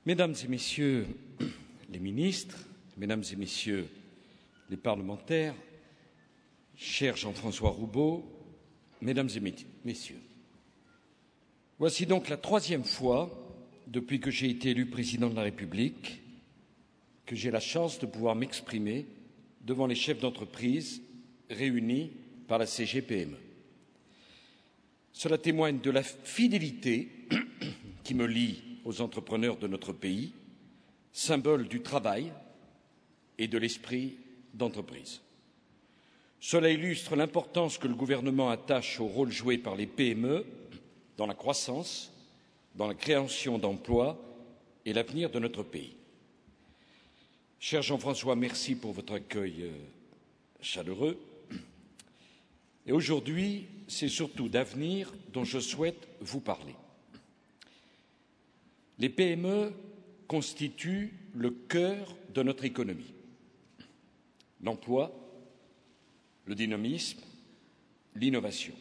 Mesdames et Messieurs les ministres, Mesdames et Messieurs les parlementaires, cher Jean-François Roubaud, Mesdames et Messieurs, voici donc la troisième fois depuis que j'ai été élu président de la République que j'ai la chance de pouvoir m'exprimer devant les chefs d'entreprise réunis par la CGPME. Cela témoigne de la fidélité qui me lie aux entrepreneurs de notre pays, symbole du travail et de l'esprit d'entreprise. Cela illustre l'importance que le gouvernement attache au rôle joué par les PME dans la croissance, dans la création d'emplois et l'avenir de notre pays. Cher Jean-François, merci pour votre accueil chaleureux. Et aujourd'hui, c'est surtout d'avenir dont je souhaite vous parler. Les PME constituent le cœur de notre économie. L'emploi, le dynamisme, l'innovation.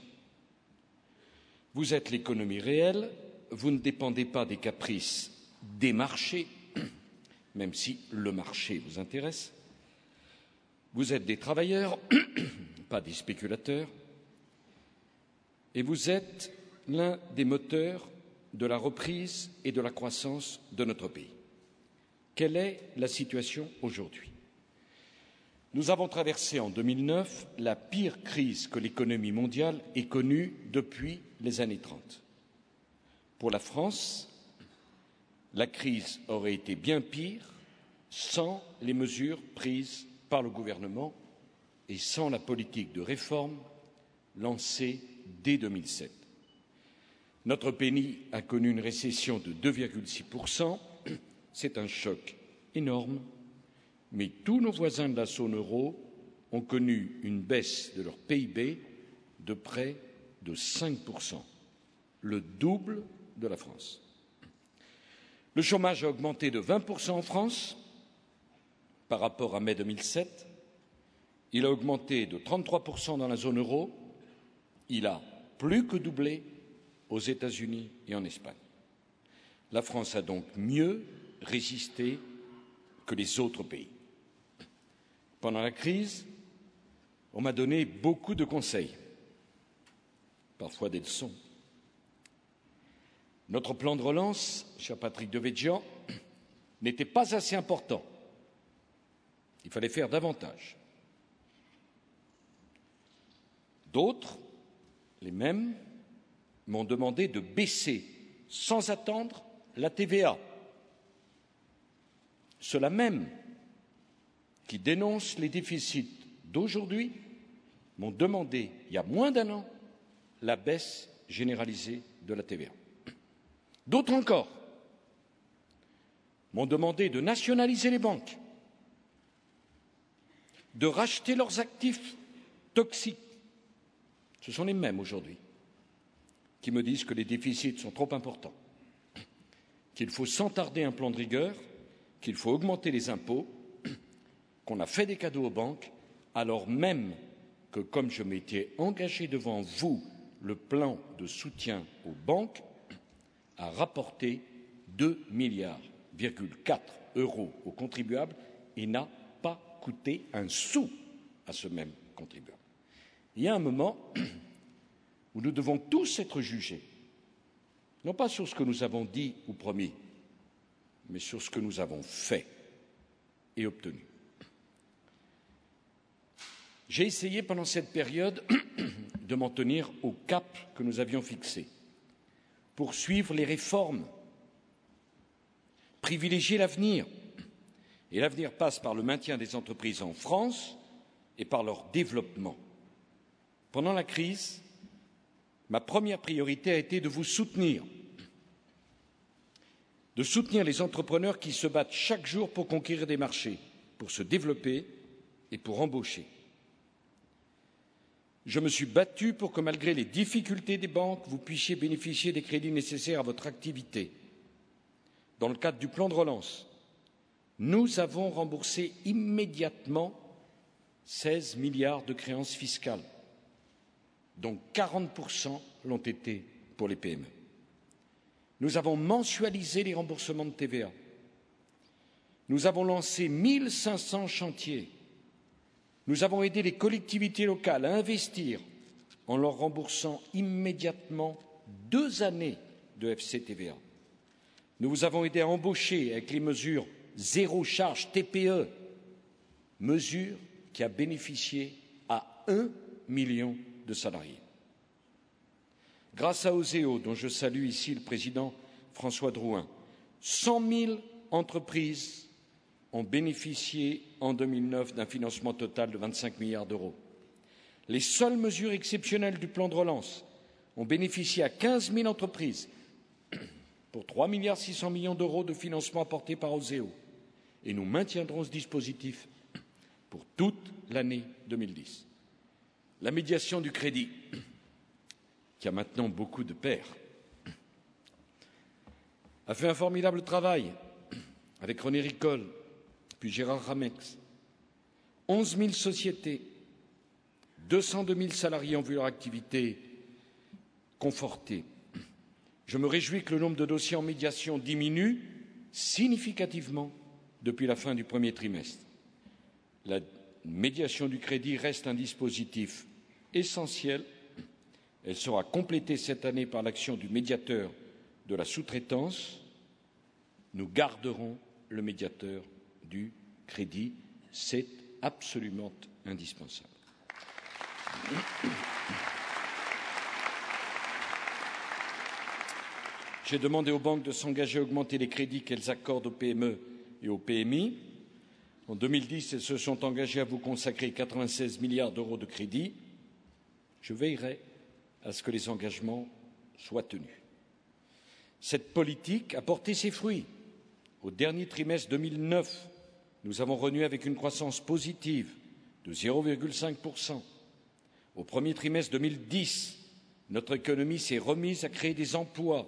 Vous êtes l'économie réelle, vous ne dépendez pas des caprices des marchés, même si le marché vous intéresse. Vous êtes des travailleurs, pas des spéculateurs, et vous êtes l'un des moteurs de la reprise et de la croissance de notre pays. Quelle est la situation aujourd'hui? Nous avons traversé en 2009 la pire crise que l'économie mondiale ait connue depuis les années 30. Pour la France, la crise aurait été bien pire sans les mesures prises par le gouvernement et sans la politique de réforme lancée dès 2007. Notre pays a connu une récession de 2,6%. C'est un choc énorme, mais tous nos voisins de la zone euro ont connu une baisse de leur PIB de près de 5%, le double de la France. Le chômage a augmenté de 20% en France par rapport à mai 2007. Il a augmenté de 33% dans la zone euro. Il a plus que doublé aux États-Unis et en Espagne. La France a donc mieux résisté que les autres pays. Pendant la crise, on m'a donné beaucoup de conseils, parfois des leçons. Notre plan de relance, cher Patrick Devedjian, n'était pas assez important. Il fallait faire davantage. D'autres, les mêmes, m'ont demandé de baisser sans attendre la TVA. Ceux-là même qui dénoncent les déficits d'aujourd'hui m'ont demandé, il y a moins d'un an, la baisse généralisée de la TVA. D'autres encore m'ont demandé de nationaliser les banques, de racheter leurs actifs toxiques. Ce sont les mêmes aujourd'hui qui me disent que les déficits sont trop importants, qu'il faut sans tarder un plan de rigueur, qu'il faut augmenter les impôts, qu'on a fait des cadeaux aux banques, alors même que, comme je m'étais engagé devant vous, le plan de soutien aux banques a rapporté 2,4 milliards € aux contribuables et n'a pas coûté un sou à ce même contribuable. Il y a un moment où nous devons tous être jugés, non pas sur ce que nous avons dit ou promis, mais sur ce que nous avons fait et obtenu. J'ai essayé pendant cette période de m'en tenir au cap que nous avions fixé, poursuivre les réformes, privilégier l'avenir. Et l'avenir passe par le maintien des entreprises en France et par leur développement. Pendant la crise, ma première priorité a été de vous soutenir, de soutenir les entrepreneurs qui se battent chaque jour pour conquérir des marchés, pour se développer et pour embaucher. Je me suis battu pour que, malgré les difficultés des banques, vous puissiez bénéficier des crédits nécessaires à votre activité. Dans le cadre du plan de relance, nous avons remboursé immédiatement 16 milliards de créances fiscales, dont 40% l'ont été pour les PME. Nous avons mensualisé les remboursements de TVA Nous avons lancé 1500 chantiers. Nous avons aidé les collectivités locales à investir en leur remboursant immédiatement 2 années de FCTVA. Nous vous avons aidé à embaucher avec les mesures zéro charge TPE, mesure qui a bénéficié à 1 million de salariés. Grâce à Oseo, dont je salue ici le président François Drouin, 100 000 entreprises ont bénéficié en 2009 d'un financement total de 25 milliards d'euros. Les seules mesures exceptionnelles du plan de relance ont bénéficié à 15 000 entreprises pour 3,6 milliards d'euros de financement apportés par Oseo. Et nous maintiendrons ce dispositif pour toute l'année 2010. La médiation du crédit, qui a maintenant beaucoup de pairs, a fait un formidable travail avec René Ricol, puis Gérard Ramex. 11 000 sociétés, 202 000 salariés ont vu leur activité confortée. Je me réjouis que le nombre de dossiers en médiation diminue significativement depuis la fin du premier trimestre. La médiation du crédit reste un dispositif essentiel. Elle sera complétée cette année par l'action du médiateur de la sous-traitance. Nous garderons le médiateur du crédit. C'est absolument indispensable. J'ai demandé aux banques de s'engager à augmenter les crédits qu'elles accordent aux PME et aux PMI. En 2010, elles se sont engagées à vous consacrer 96 milliards d'euros de crédits. Je veillerai à ce que les engagements soient tenus. Cette politique a porté ses fruits. Au dernier trimestre 2009, nous avons renoué avec une croissance positive de 0,5%. Au premier trimestre 2010, notre économie s'est remise à créer des emplois.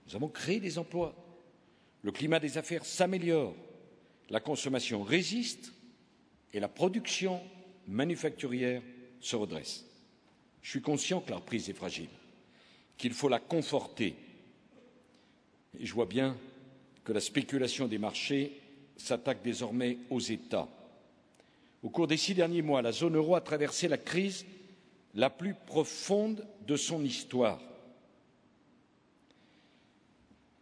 Nous avons créé des emplois. Le climat des affaires s'améliore, la consommation résiste et la production manufacturière se redresse. Je suis conscient que la reprise est fragile, qu'il faut la conforter. Et je vois bien que la spéculation des marchés s'attaque désormais aux États. Au cours des 6 derniers mois, la zone euro a traversé la crise la plus profonde de son histoire.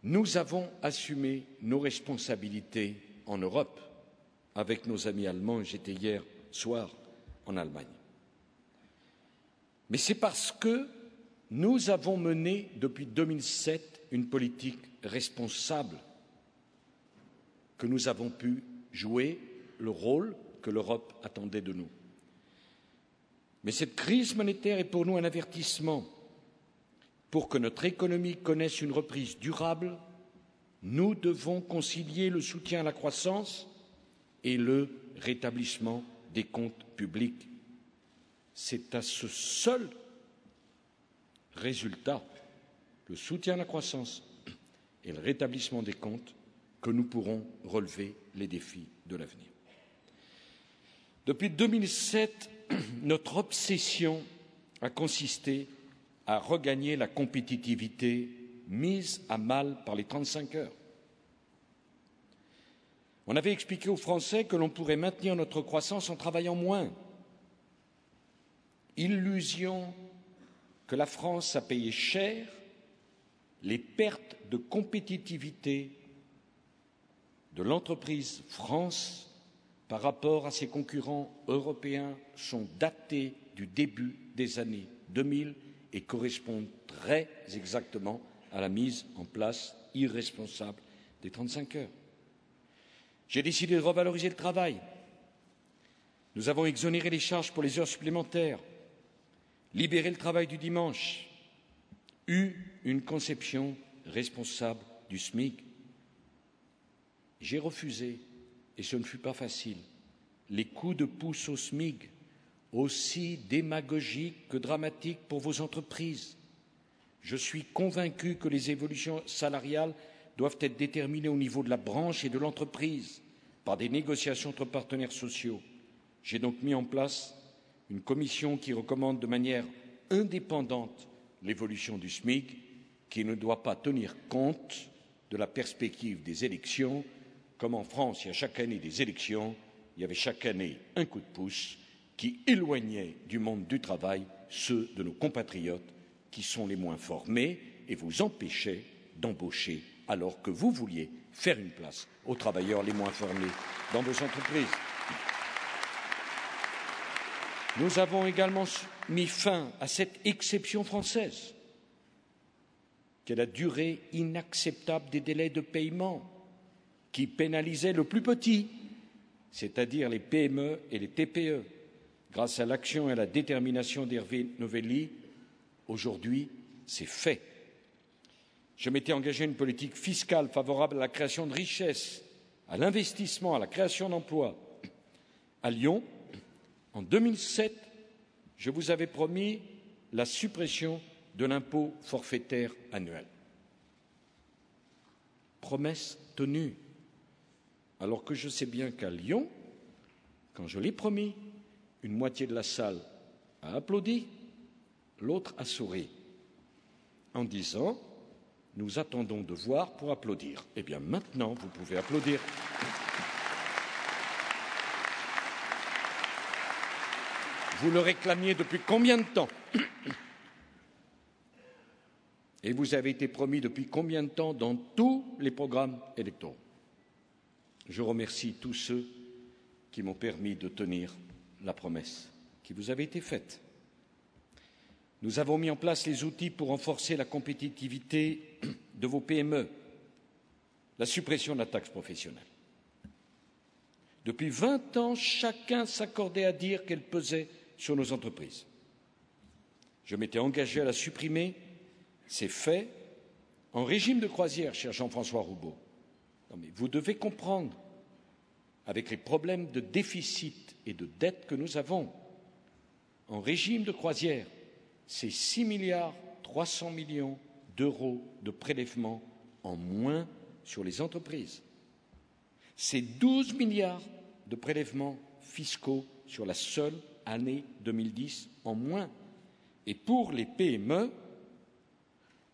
Nous avons assumé nos responsabilités en Europe avec nos amis allemands. J'étais hier soir en Allemagne. Mais c'est parce que nous avons mené depuis 2007 une politique responsable que nous avons pu jouer le rôle que l'Europe attendait de nous. Mais cette crise monétaire est pour nous un avertissement. Pour que notre économie connaisse une reprise durable, nous devons concilier le soutien à la croissance et le rétablissement des comptes publics. C'est à ce seul résultat, le soutien à la croissance et le rétablissement des comptes, que nous pourrons relever les défis de l'avenir. Depuis 2007, notre obsession a consisté à regagner la compétitivité mise à mal par les 35 heures. On avait expliqué aux Français que l'on pourrait maintenir notre croissance en travaillant moins. Illusion que la France a payé cher, les pertes de compétitivité de l'entreprise France par rapport à ses concurrents européens sont datées du début des années 2000 et correspondent très exactement à la mise en place irresponsable des 35 heures. J'ai décidé de revaloriser le travail. Nous avons exonéré les charges pour les heures supplémentaires, libéré le travail du dimanche, eu une conception responsable du SMIC. J'ai refusé, et ce ne fut pas facile, les coups de pouce au SMIC, aussi démagogiques que dramatiques pour vos entreprises. Je suis convaincu que les évolutions salariales doivent être déterminées au niveau de la branche et de l'entreprise par des négociations entre partenaires sociaux. J'ai donc mis en place une commission qui recommande de manière indépendante l'évolution du SMIC, qui ne doit pas tenir compte de la perspective des élections, comme en France, il y a chaque année des élections, il y avait chaque année un coup de pouce qui éloignait du monde du travail ceux de nos compatriotes qui sont les moins formés et vous empêchait d'embaucher alors que vous vouliez faire une place aux travailleurs les moins formés dans vos entreprises. Nous avons également mis fin à cette exception française, qui est la durée inacceptable des délais de paiement, qui pénalisait le plus petit, c'est-à-dire les PME et les TPE. Grâce à l'action et à la détermination d'Hervé Novelli, aujourd'hui, c'est fait. Je m'étais engagé une politique fiscale favorable à la création de richesses, à l'investissement, à la création d'emplois. À Lyon, en 2007, je vous avais promis la suppression de l'impôt forfaitaire annuel. Promesse tenue. Alors que je sais bien qu'à Lyon, quand je l'ai promis, une moitié de la salle a applaudi, l'autre a souri, en disant « Nous attendons de voir pour applaudir ». Eh bien, maintenant, vous pouvez applaudir. Vous le réclamiez depuis combien de temps? Et vous avez été promis depuis combien de temps dans tous les programmes électoraux? Je remercie tous ceux qui m'ont permis de tenir la promesse qui vous avait été faite. Nous avons mis en place les outils pour renforcer la compétitivité de vos PME, la suppression de la taxe professionnelle. Depuis 20 ans, chacun s'accordait à dire qu'elle pesait sur nos entreprises. Je m'étais engagé à la supprimer, c'est fait, en régime de croisière, cher Jean-François Roubaud. Non, mais vous devez comprendre, avec les problèmes de déficit et de dette que nous avons, en régime de croisière, c'est 6 milliards 300 millions d'euros de prélèvements en moins sur les entreprises. C'est 12 milliards de prélèvements fiscaux sur la seule année 2010 en moins. Et pour les PME,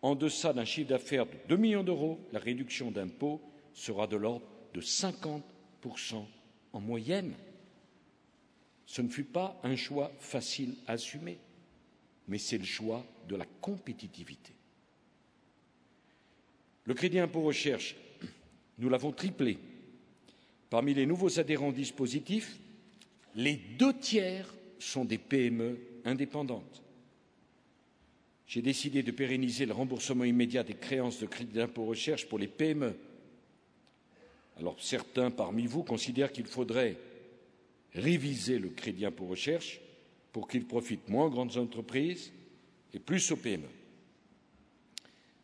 en deçà d'un chiffre d'affaires de 2 millions d'euros, la réduction d'impôt sera de l'ordre de 50% en moyenne. Ce ne fut pas un choix facile à assumer, mais c'est le choix de la compétitivité. Le crédit impôt recherche, nous l'avons triplé. Parmi les nouveaux adhérents au dispositif, les 2/3 sont des PME indépendantes. J'ai décidé de pérenniser le remboursement immédiat des créances de crédit d'impôt recherche pour les PME. Alors certains parmi vous considèrent qu'il faudrait réviser le crédit impôt recherche pour qu'il profite moins aux grandes entreprises et plus aux PME.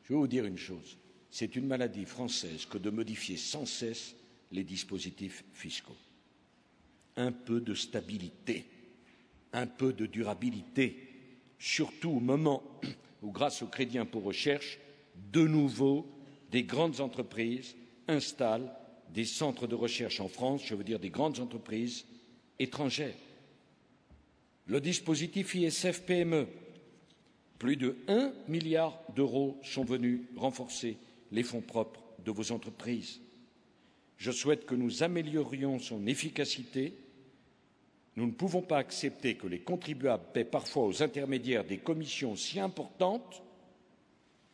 Je vais vous dire une chose, c'est une maladie française que de modifier sans cesse les dispositifs fiscaux. Un peu de stabilité, un peu de durabilité, surtout au moment où, grâce au crédit impôt recherche, de nouveau, des grandes entreprises installent des centres de recherche en France, je veux dire des grandes entreprises étrangères. Le dispositif ISF-PME, plus de 1 milliard d'euros sont venus renforcer les fonds propres de vos entreprises. Je souhaite que nous améliorions son efficacité. Nous ne pouvons pas accepter que les contribuables paient parfois aux intermédiaires des commissions si importantes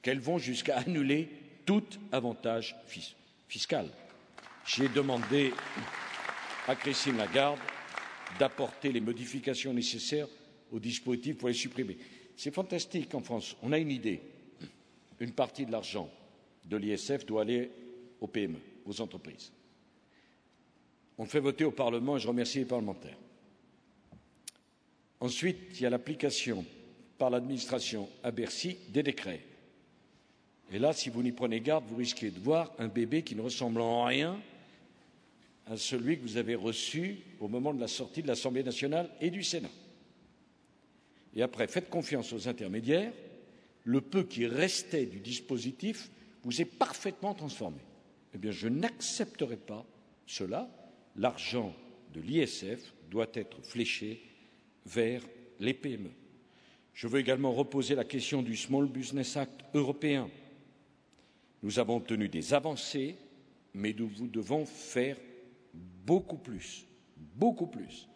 qu'elles vont jusqu'à annuler tout avantage fiscal. J'ai demandé à Christine Lagarde d'apporter les modifications nécessaires au dispositif pour les supprimer. C'est fantastique en France. On a une idée. Une partie de l'argent de l'ISF doit aller aux PME, aux entreprises. On le fait voter au Parlement et je remercie les parlementaires. Ensuite, il y a l'application par l'administration à Bercy des décrets. Et là, si vous n'y prenez garde, vous risquez de voir un bébé qui ne ressemble en rien à celui que vous avez reçu au moment de la sortie de l'Assemblée nationale et du Sénat. Et après, faites confiance aux intermédiaires. Le peu qui restait du dispositif vous est parfaitement transformé. Eh bien, je n'accepterai pas cela. L'argent de l'ISF doit être fléché vers les PME. Je veux également reposer la question du Small Business Act européen. Nous avons obtenu des avancées mais nous devons faire beaucoup plus, beaucoup plus.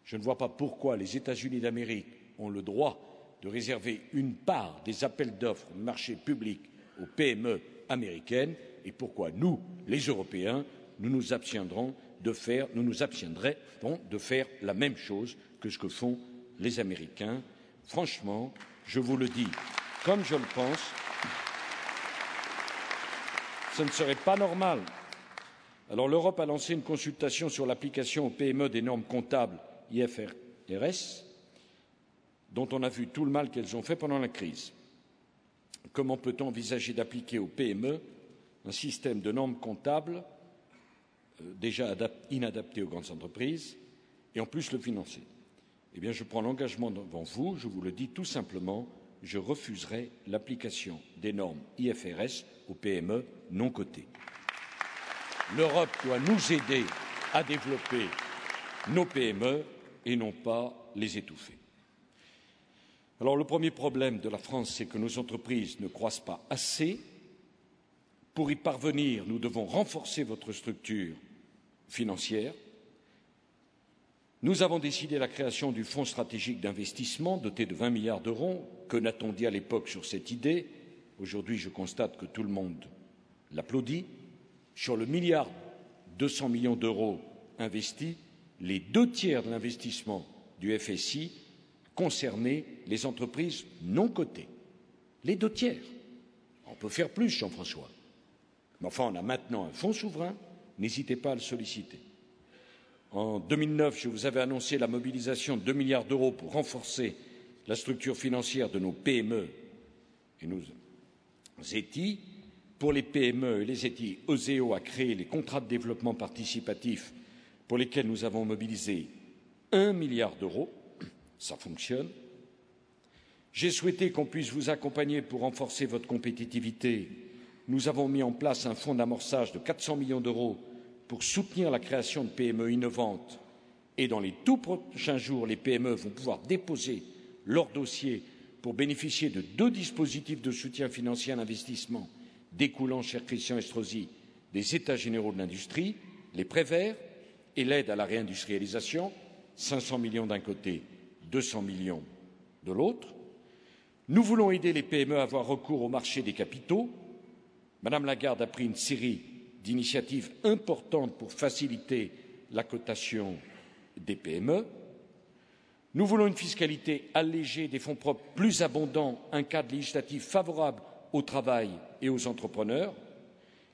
Je ne vois pas pourquoi les États-Unis d'Amérique ont le droit de réserver une part des appels d'offres du marché public aux PME américaines et pourquoi nous, les Européens, nous nous abstiendrons de faire la même chose que ce que font les Américains. Franchement, je vous le dis comme je le pense, ce ne serait pas normal. Alors l'Europe a lancé une consultation sur l'application aux PME des normes comptables IFRS, dont on a vu tout le mal qu'elles ont fait pendant la crise. Comment peut-on envisager d'appliquer aux PME un système de normes comptables déjà inadapté aux grandes entreprises et en plus le financer? Eh bien, je prends l'engagement devant vous, je vous le dis tout simplement, je refuserai l'application des normes IFRS aux PME non cotées. L'Europe doit nous aider à développer nos PME et non pas les étouffer. Alors, le premier problème de la France, c'est que nos entreprises ne croissent pas assez. Pour y parvenir, nous devons renforcer votre structure financière. Nous avons décidé la création du Fonds stratégique d'investissement doté de 20 milliards d'euros. Que n'a-t-on dit à l'époque sur cette idée? Aujourd'hui, je constate que tout le monde l'applaudit. Sur le 1,2 milliard d'euros investis, les 2/3 de l'investissement du FSI concernaient les entreprises non cotées. Les 2/3. On peut faire plus, Jean-François. Mais enfin, on a maintenant un fonds souverain, n'hésitez pas à le solliciter. En 2009, je vous avais annoncé la mobilisation de 2 milliards d'euros pour renforcer la structure financière de nos PME et nos ETI. Pour les PME et les ETI, Oseo a créé les contrats de développement participatif pour lesquels nous avons mobilisé 1 milliard d'euros. Ça fonctionne. J'ai souhaité qu'on puisse vous accompagner pour renforcer votre compétitivité. Nous avons mis en place un fonds d'amorçage de 400 millions d'euros pour soutenir la création de PME innovantes. Et dans les tout prochains jours, les PME vont pouvoir déposer leur dossier pour bénéficier de 2 dispositifs de soutien financier à l'investissement découlant, cher Christian Estrosi, des États généraux de l'industrie, les prêts verts et l'aide à la réindustrialisation, 500 millions d'un côté, 200 millions de l'autre. Nous voulons aider les PME à avoir recours au marché des capitaux. Madame Lagarde a pris une série d'initiatives importantes pour faciliter la cotation des PME. Nous voulons une fiscalité allégée, des fonds propres plus abondants, un cadre législatif favorable au travail et aux entrepreneurs.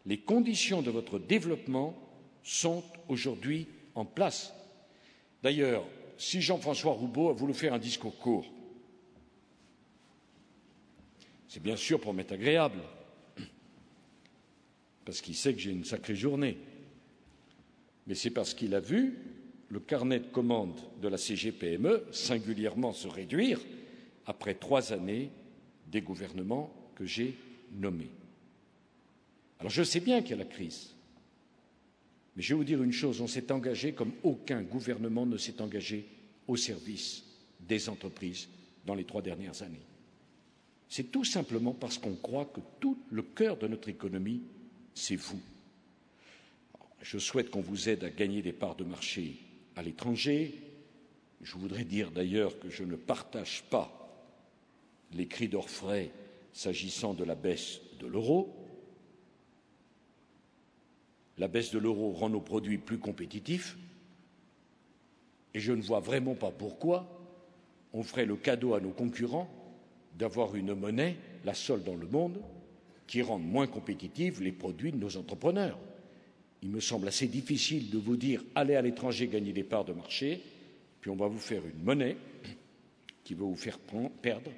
Les conditions de votre développement sont aujourd'hui en place. D'ailleurs, si Jean-François Roubaud a voulu faire un discours court, c'est bien sûr pour m'être agréable, parce qu'il sait que j'ai une sacrée journée, mais c'est parce qu'il a vu le carnet de commandes de la CGPME singulièrement se réduire après 3 années des gouvernements que j'ai nommés. Alors je sais bien qu'il y a la crise, mais je vais vous dire une chose, on s'est engagé comme aucun gouvernement ne s'est engagé au service des entreprises dans les 3 dernières années. C'est tout simplement parce qu'on croit que tout le cœur de notre économie, c'est vous. Je souhaite qu'on vous aide à gagner des parts de marché à l'étranger. Je voudrais dire d'ailleurs que je ne partage pas les cris d'orfraie s'agissant de la baisse de l'euro. La baisse de l'euro rend nos produits plus compétitifs et je ne vois vraiment pas pourquoi on ferait le cadeau à nos concurrents d'avoir une monnaie, la seule dans le monde, qui rende moins compétitifs les produits de nos entrepreneurs. Il me semble assez difficile de vous dire « allez à l'étranger gagner des parts de marché », puis on va vous faire une monnaie qui va vous faire perdre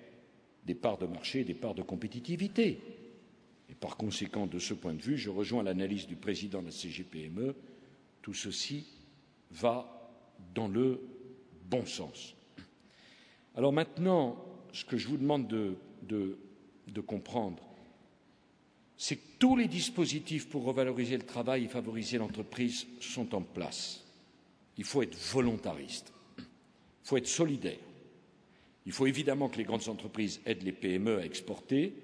des parts de marché et des parts de compétitivité. Et par conséquent, de ce point de vue, je rejoins l'analyse du président de la CGPME. Tout ceci va dans le bon sens. Alors maintenant, ce que je vous demande de comprendre, c'est que tous les dispositifs pour revaloriser le travail et favoriser l'entreprise sont en place. Il faut être volontariste, il faut être solidaire. Il faut évidemment que les grandes entreprises aident les PME à exporter,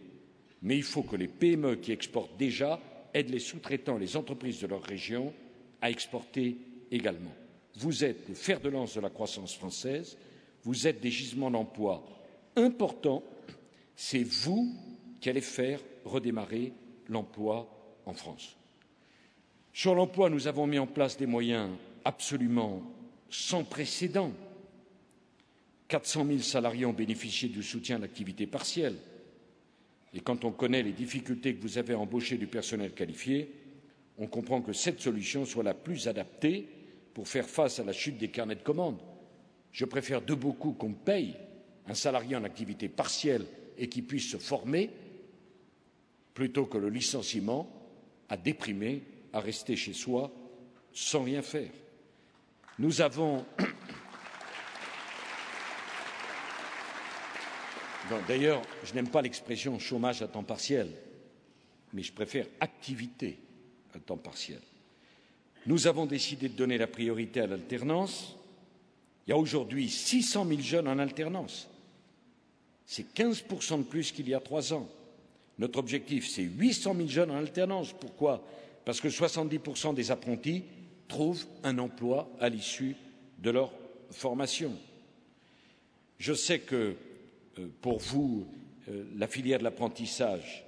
mais il faut que les PME qui exportent déjà aide les sous-traitants et les entreprises de leur région à exporter également. Vous êtes le fer de lance de la croissance française, vous êtes des gisements d'emploi importants, c'est vous qui allez faire redémarrer l'emploi en France. Sur l'emploi, nous avons mis en place des moyens absolument sans précédent. 400 000 salariés ont bénéficié du soutien à l'activité partielle. Et quand on connaît les difficultés que vous avez à embaucher du personnel qualifié, on comprend que cette solution soit la plus adaptée pour faire face à la chute des carnets de commandes. Je préfère de beaucoup qu'on paye un salarié en activité partielle et qui puisse se former plutôt que le licenciement à déprimer, à rester chez soi sans rien faire. Nous avons d'ailleurs, je n'aime pas l'expression chômage à temps partiel, mais je préfère activité à temps partiel. Nous avons décidé de donner la priorité à l'alternance. Il y a aujourd'hui 600 000 jeunes en alternance. C'est 15% de plus qu'il y a 3 ans. Notre objectif, c'est 800 000 jeunes en alternance. Pourquoi? Parce que 70% des apprentis trouvent un emploi à l'issue de leur formation. Je sais que pour vous, la filière de l'apprentissage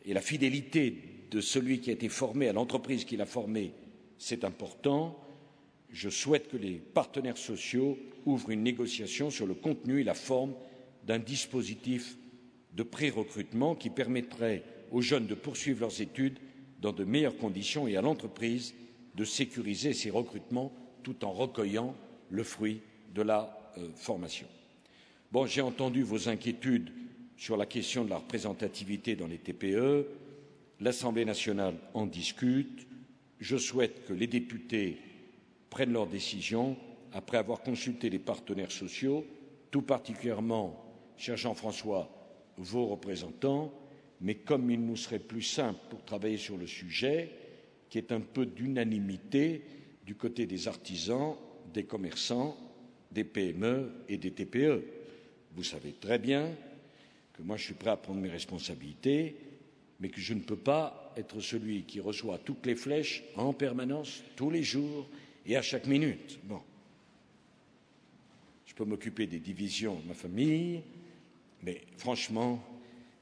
et la fidélité de celui qui a été formé à l'entreprise qui l'a formé, c'est important. Je souhaite que les partenaires sociaux ouvrent une négociation sur le contenu et la forme d'un dispositif de pré-recrutement qui permettrait aux jeunes de poursuivre leurs études dans de meilleures conditions et à l'entreprise de sécuriser ces recrutements tout en recueillant le fruit de la formation. Bon, j'ai entendu vos inquiétudes sur la question de la représentativité dans les TPE. L'Assemblée nationale en discute. Je souhaite que les députés prennent leurs décisions après avoir consulté les partenaires sociaux, tout particulièrement, cher Jean-François, vos représentants, mais comme il nous serait plus simple pour travailler sur le sujet, qui est un peu d'unanimité du côté des artisans, des commerçants, des PME et des TPE. Vous savez très bien que moi je suis prêt à prendre mes responsabilités, mais que je ne peux pas être celui qui reçoit toutes les flèches en permanence, tous les jours et à chaque minute. Bon. Je peux m'occuper des divisions de ma famille, mais franchement,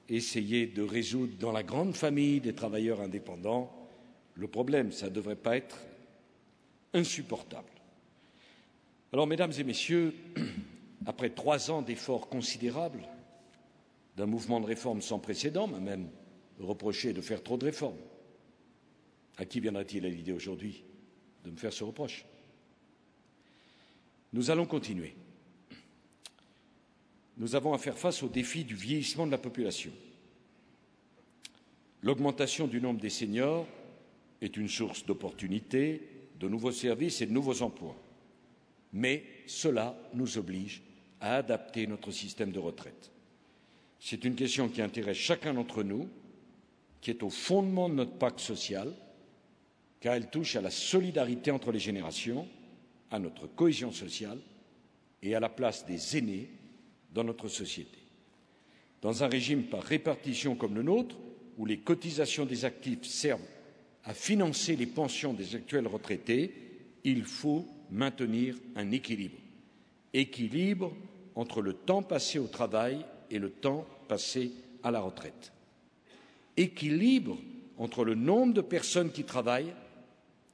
essayer de résoudre dans la grande famille des travailleurs indépendants le problème, ça ne devrait pas être insupportable. Alors, mesdames et messieurs, après 3 ans d'efforts considérables, d'un mouvement de réforme sans précédent, m'a même reproché de faire trop de réformes. À qui viendra-t-il à l'idée aujourd'hui de me faire ce reproche? Nous allons continuer. Nous avons à faire face au défi du vieillissement de la population. L'augmentation du nombre des seniors est une source d'opportunités, de nouveaux services et de nouveaux emplois. Mais cela nous oblige à adapter notre système de retraite. C'est une question qui intéresse chacun d'entre nous, qui est au fondement de notre pacte social, car elle touche à la solidarité entre les générations, à notre cohésion sociale et à la place des aînés dans notre société. Dans un régime par répartition comme le nôtre, où les cotisations des actifs servent à financer les pensions des actuels retraités, il faut maintenir un équilibre. Équilibre entre le temps passé au travail et le temps passé à la retraite. Équilibre entre le nombre de personnes qui travaillent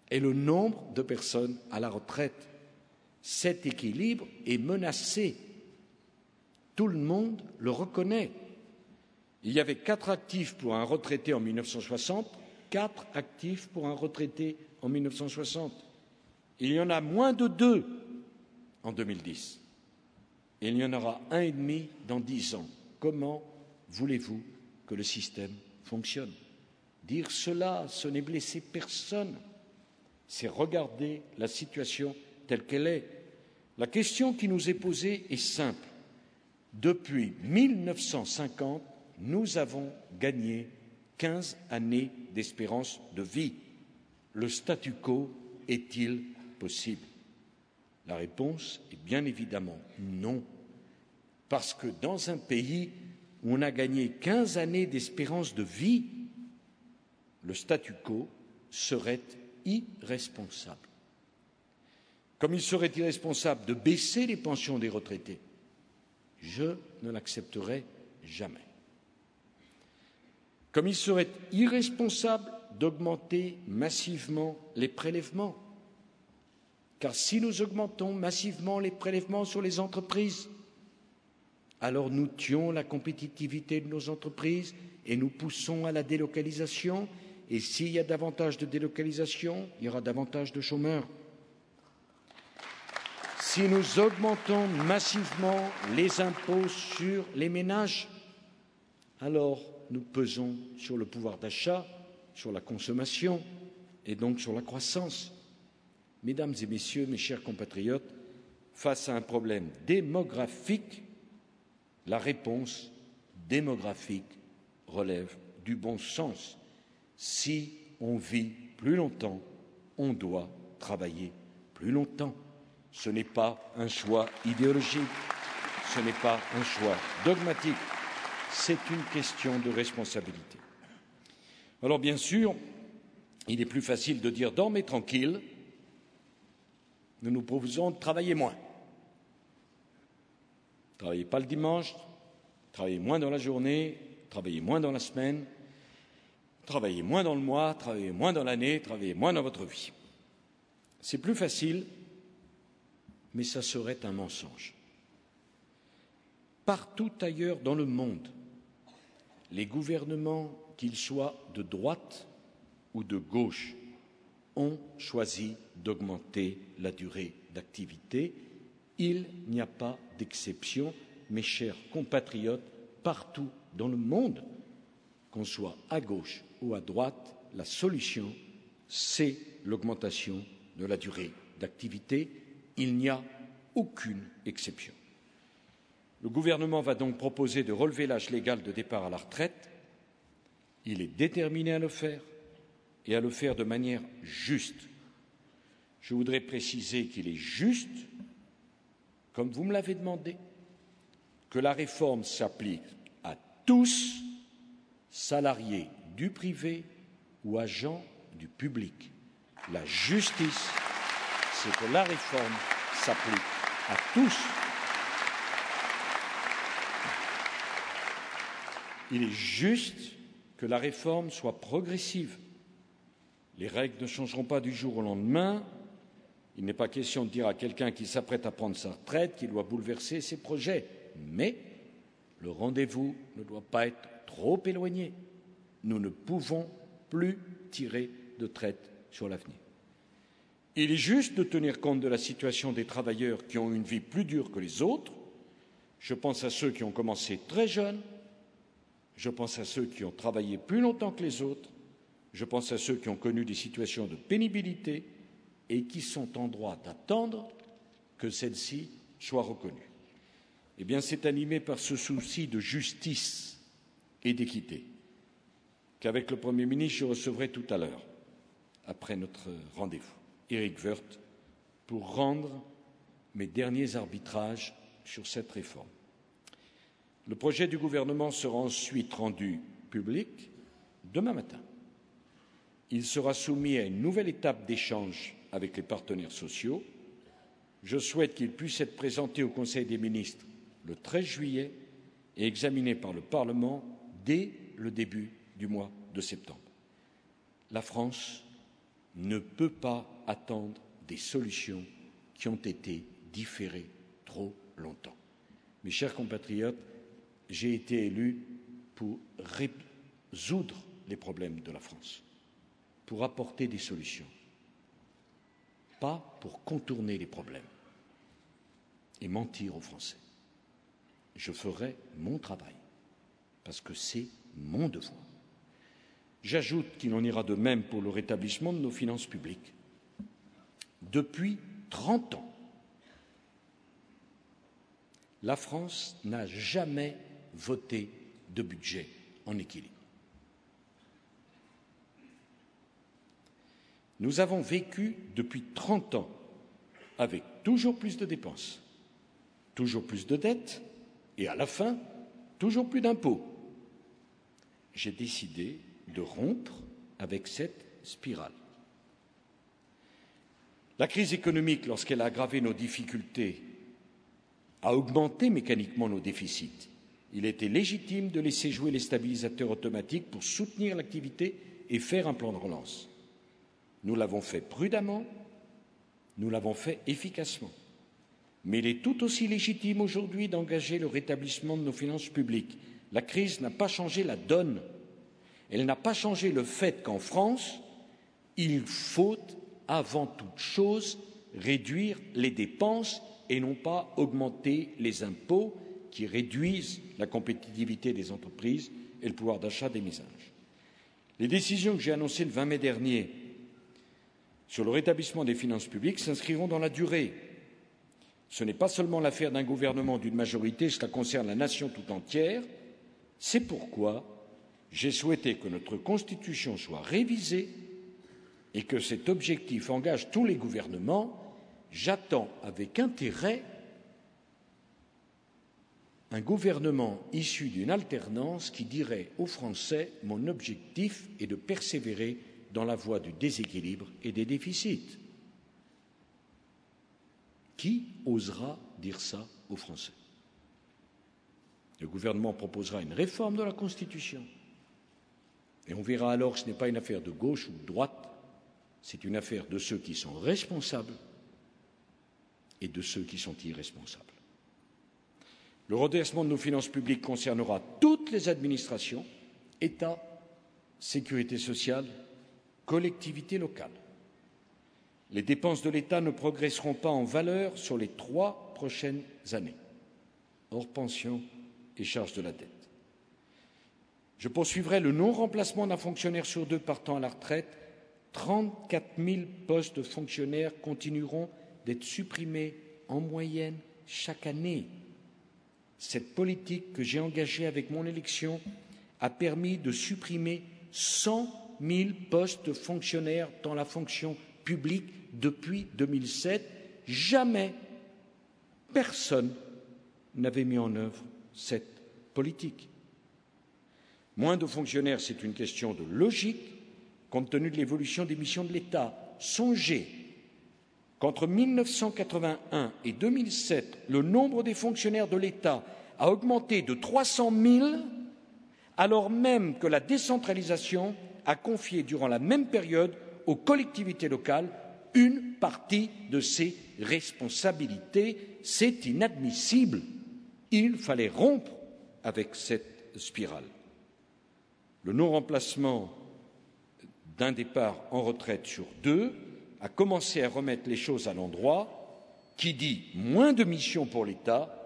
et le nombre de personnes à la retraite. Cet équilibre est menacé. Tout le monde le reconnaît. Il y avait 4 actifs pour un retraité en 1960, 4 actifs pour un retraité en 1960. Il y en a moins de 2 en 2010. Et il y en aura 1,5 dans 10 ans. Comment voulez-vous que le système fonctionne? Dire cela, ce n'est blesser personne. C'est regarder la situation telle qu'elle est. La question qui nous est posée est simple. Depuis 1950, nous avons gagné 15 années d'espérance de vie. Le statu quo est-il possible? La réponse est bien évidemment non. Parce que dans un pays où on a gagné 15 années d'espérance de vie, le statu quo serait irresponsable. Comme il serait irresponsable de baisser les pensions des retraités, je ne l'accepterai jamais. Comme il serait irresponsable d'augmenter massivement les prélèvements, car si nous augmentons massivement les prélèvements sur les entreprises, alors nous tuons la compétitivité de nos entreprises et nous poussons à la délocalisation. Et s'il y a davantage de délocalisation, il y aura davantage de chômeurs. Si nous augmentons massivement les impôts sur les ménages, alors nous pesons sur le pouvoir d'achat, sur la consommation et donc sur la croissance. Mesdames et messieurs, mes chers compatriotes, face à un problème démographique, la réponse démographique relève du bon sens. Si on vit plus longtemps, on doit travailler plus longtemps. Ce n'est pas un choix idéologique, ce n'est pas un choix dogmatique, c'est une question de responsabilité. Alors bien sûr, il est plus facile de dire « dormez tranquille », nous nous proposons de travailler moins. Travaillez pas le dimanche, travaillez moins dans la journée, travaillez moins dans la semaine, travaillez moins dans le mois, travaillez moins dans l'année, travaillez moins dans votre vie. C'est plus facile, mais ça serait un mensonge. Partout ailleurs dans le monde, les gouvernements, qu'ils soient de droite ou de gauche, ont choisi d'augmenter la durée d'activité. Il n'y a pas d'exception, mes chers compatriotes, partout dans le monde, qu'on soit à gauche ou à droite, la solution, c'est l'augmentation de la durée d'activité. Il n'y a aucune exception. Le gouvernement va donc proposer de relever l'âge légal de départ à la retraite. Il est déterminé à le faire et à le faire de manière juste. Je voudrais préciser qu'il est juste, comme vous me l'avez demandé, que la réforme s'applique à tous, salariés du privé ou agents du public. La justice, c'est que la réforme s'applique à tous. Il est juste que la réforme soit progressive. Les règles ne changeront pas du jour au lendemain. Il n'est pas question de dire à quelqu'un qui s'apprête à prendre sa retraite qu'il doit bouleverser ses projets. Mais le rendez-vous ne doit pas être trop éloigné. Nous ne pouvons plus tirer de traite sur l'avenir. Il est juste de tenir compte de la situation des travailleurs qui ont une vie plus dure que les autres. Je pense à ceux qui ont commencé très jeunes. Je pense à ceux qui ont travaillé plus longtemps que les autres. Je pense à ceux qui ont connu des situations de pénibilité et qui sont en droit d'attendre que celles-ci soient reconnues. Eh bien, c'est animé par ce souci de justice et d'équité qu'avec le Premier ministre, je recevrai tout à l'heure, après notre rendez-vous, Éric Woerth, pour rendre mes derniers arbitrages sur cette réforme. Le projet du gouvernement sera ensuite rendu public demain matin. Il sera soumis à une nouvelle étape d'échange avec les partenaires sociaux. Je souhaite qu'il puisse être présenté au Conseil des ministres le 13 juillet et examiné par le Parlement dès le début du mois de septembre. La France ne peut pas attendre des solutions qui ont été différées trop longtemps. Mes chers compatriotes, j'ai été élu pour résoudre les problèmes de la France, pour apporter des solutions, pas pour contourner les problèmes et mentir aux Français. Je ferai mon travail, parce que c'est mon devoir. J'ajoute qu'il en ira de même pour le rétablissement de nos finances publiques. Depuis 30 ans, la France n'a jamais voté de budget en équilibre. Nous avons vécu depuis 30 ans avec toujours plus de dépenses, toujours plus de dettes et à la fin, toujours plus d'impôts. J'ai décidé de rompre avec cette spirale. La crise économique, lorsqu'elle a aggravé nos difficultés, a augmenté mécaniquement nos déficits. Il était légitime de laisser jouer les stabilisateurs automatiques pour soutenir l'activité et faire un plan de relance. Nous l'avons fait prudemment, nous l'avons fait efficacement. Mais il est tout aussi légitime aujourd'hui d'engager le rétablissement de nos finances publiques. La crise n'a pas changé la donne. Elle n'a pas changé le fait qu'en France, il faut avant toute chose réduire les dépenses et non pas augmenter les impôts qui réduisent la compétitivité des entreprises et le pouvoir d'achat des ménages. Les décisions que j'ai annoncées le 20 mai dernier sur le rétablissement des finances publiques s'inscriront dans la durée. Ce n'est pas seulement l'affaire d'un gouvernement ou d'une majorité, cela concerne la nation tout entière. C'est pourquoi j'ai souhaité que notre Constitution soit révisée et que cet objectif engage tous les gouvernements. J'attends avec intérêt un gouvernement issu d'une alternance qui dirait aux Français « Mon objectif est de persévérer dans la voie du déséquilibre et des déficits ». Qui osera dire ça aux Français? Le gouvernement proposera une réforme de la Constitution. Et on verra alors que ce n'est pas une affaire de gauche ou de droite, c'est une affaire de ceux qui sont responsables et de ceux qui sont irresponsables. Le redressement de nos finances publiques concernera toutes les administrations, État, sécurité sociale, collectivités locales. Les dépenses de l'État ne progresseront pas en valeur sur les 3 prochaines années, hors pensions et charges de la dette. Je poursuivrai le non-remplacement d'un fonctionnaire sur 2 partant à la retraite. 34 000 postes de fonctionnaires continueront d'être supprimés en moyenne chaque année. Cette politique que j'ai engagée avec mon élection a permis de supprimer 100 000 postes de fonctionnaires dans la fonction publique depuis 2007. Jamais personne n'avait mis en œuvre cette politique. Moins de fonctionnaires, c'est une question de logique, compte tenu de l'évolution des missions de l'État. Songez qu'entre 1981 et 2007, le nombre des fonctionnaires de l'État a augmenté de 300 000, alors même que la décentralisation a confié durant la même période aux collectivités locales une partie de ses responsabilités. C'est inadmissible. Il fallait rompre avec cette spirale. Le non-remplacement d'un départ en retraite sur 2 a commencé à remettre les choses à l'endroit. Qui dit moins de missions pour l'État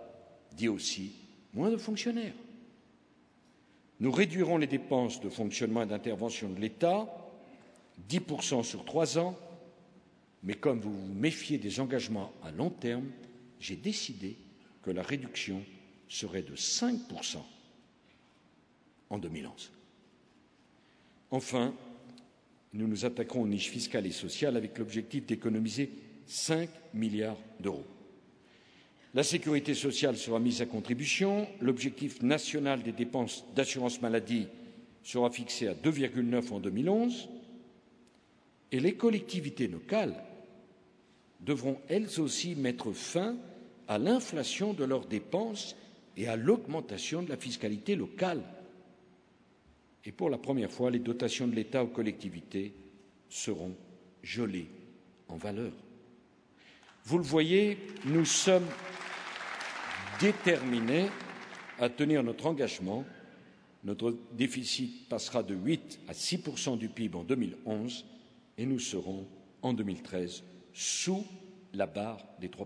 dit aussi moins de fonctionnaires. Nous réduirons les dépenses de fonctionnement et d'intervention de l'État, 10% sur 3 ans, mais comme vous vous méfiez des engagements à long terme, j'ai décidé que la réduction serait de 5% en 2011. Enfin, nous nous attaquerons aux niches fiscales et sociales avec l'objectif d'économiser 5 milliards d'euros. La sécurité sociale sera mise à contribution, l'objectif national des dépenses d'assurance maladie sera fixé à 2,9 en 2011 et les collectivités locales devront elles aussi mettre fin à l'inflation de leurs dépenses et à l'augmentation de la fiscalité locale. Et pour la première fois, les dotations de l'État aux collectivités seront gelées en valeur. Vous le voyez, nous sommes déterminés à tenir notre engagement. Notre déficit passera de 8 à 6% du PIB en 2011 et nous serons en 2013 sous la barre des 3%.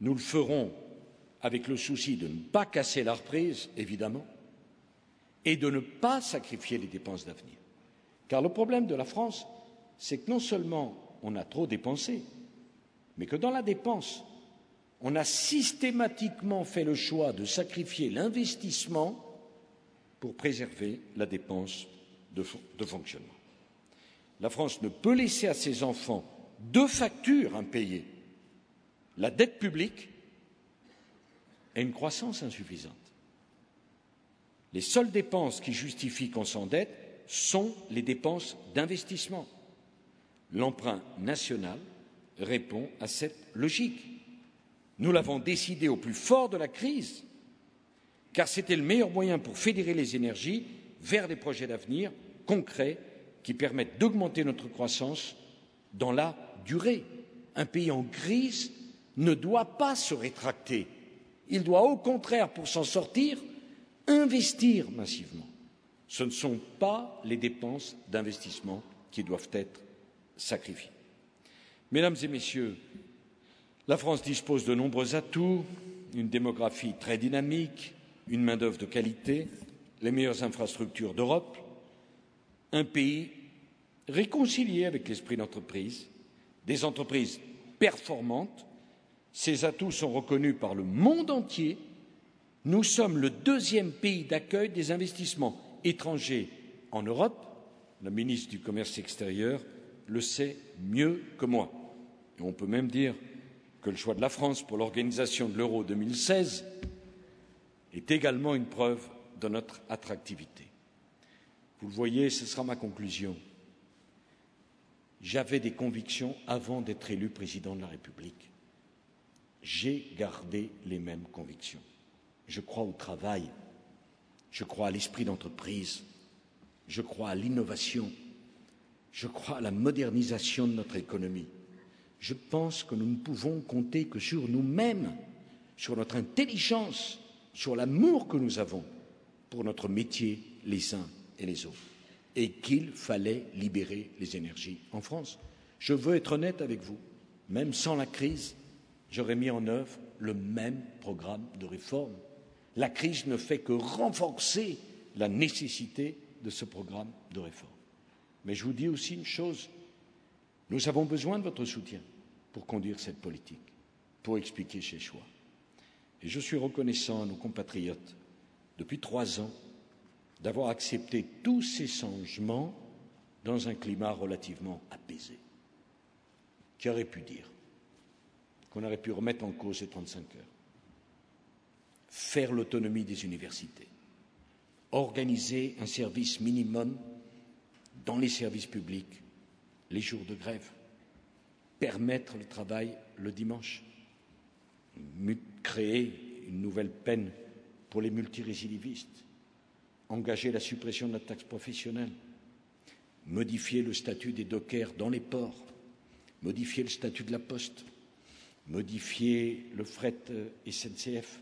Nous le ferons avec le souci de ne pas casser la reprise, évidemment, et de ne pas sacrifier les dépenses d'avenir. Car le problème de la France, c'est que non seulement on a trop dépensé, mais que dans la dépense, on a systématiquement fait le choix de sacrifier l'investissement pour préserver la dépense de fonctionnement. La France ne peut laisser à ses enfants 2 factures impayées, la dette publique et une croissance insuffisante. Les seules dépenses qui justifient qu'on s'endette, sont les dépenses d'investissement. L'emprunt national répond à cette logique. Nous l'avons décidé au plus fort de la crise, car c'était le meilleur moyen pour fédérer les énergies vers des projets d'avenir concrets qui permettent d'augmenter notre croissance dans la durée. Un pays en crise ne doit pas se rétracter. Il doit au contraire, pour s'en sortir, investir massivement. Ce ne sont pas les dépenses d'investissement qui doivent être sacrifiées. Mesdames et Messieurs, la France dispose de nombreux atouts, une démographie très dynamique, une main-d'œuvre de qualité, les meilleures infrastructures d'Europe, un pays réconcilié avec l'esprit d'entreprise, des entreprises performantes. Ces atouts sont reconnus par le monde entier. Nous sommes le deuxième pays d'accueil des investissements étrangers en Europe. La ministre du Commerce extérieur le sait mieux que moi. Et on peut même dire que le choix de la France pour l'organisation de l'Euro 2016 est également une preuve de notre attractivité. Vous le voyez, ce sera ma conclusion. J'avais des convictions avant d'être élu président de la République. J'ai gardé les mêmes convictions. Je crois au travail, je crois à l'esprit d'entreprise, je crois à l'innovation, je crois à la modernisation de notre économie. Je pense que nous ne pouvons compter que sur nous-mêmes, sur notre intelligence, sur l'amour que nous avons pour notre métier les uns et les autres, et qu'il fallait libérer les énergies en France. Je veux être honnête avec vous, même sans la crise, j'aurais mis en œuvre le même programme de réforme. La crise ne fait que renforcer la nécessité de ce programme de réforme. Mais je vous dis aussi une chose, nous avons besoin de votre soutien pour conduire cette politique, pour expliquer ces choix. Et je suis reconnaissant à nos compatriotes, depuis 3 ans, d'avoir accepté tous ces changements dans un climat relativement apaisé. Qui aurait pu dire qu'on aurait pu remettre en cause les 35 heures, faire l'autonomie des universités, organiser un service minimum dans les services publics, les jours de grève, permettre le travail le dimanche, créer une nouvelle peine pour les multirécidivistes, engager la suppression de la taxe professionnelle, modifier le statut des dockers dans les ports, modifier le statut de la Poste, modifier le fret SNCF,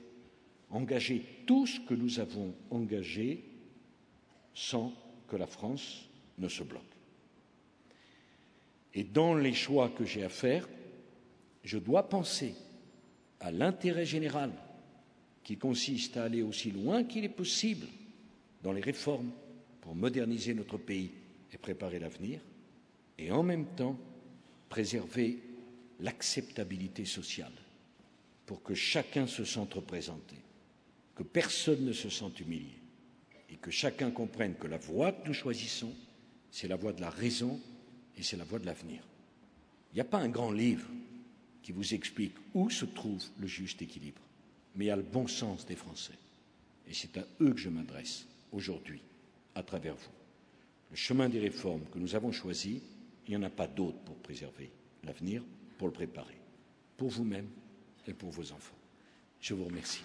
engager tout ce que nous avons engagé sans que la France ne se bloque. Et dans les choix que j'ai à faire, je dois penser à l'intérêt général qui consiste à aller aussi loin qu'il est possible dans les réformes pour moderniser notre pays et préparer l'avenir, et en même temps préserver l'acceptabilité sociale pour que chacun se sente représenté, que personne ne se sente humilié et que chacun comprenne que la voie que nous choisissons, c'est la voie de la raison et c'est la voie de l'avenir. Il n'y a pas un grand livre qui vous explique où se trouve le juste équilibre, mais il y a le bon sens des Français. Et c'est à eux que je m'adresse aujourd'hui, à travers vous. Le chemin des réformes que nous avons choisi, il n'y en a pas d'autre pour préserver l'avenir, pour le préparer, pour vous-même et pour vos enfants. Je vous remercie.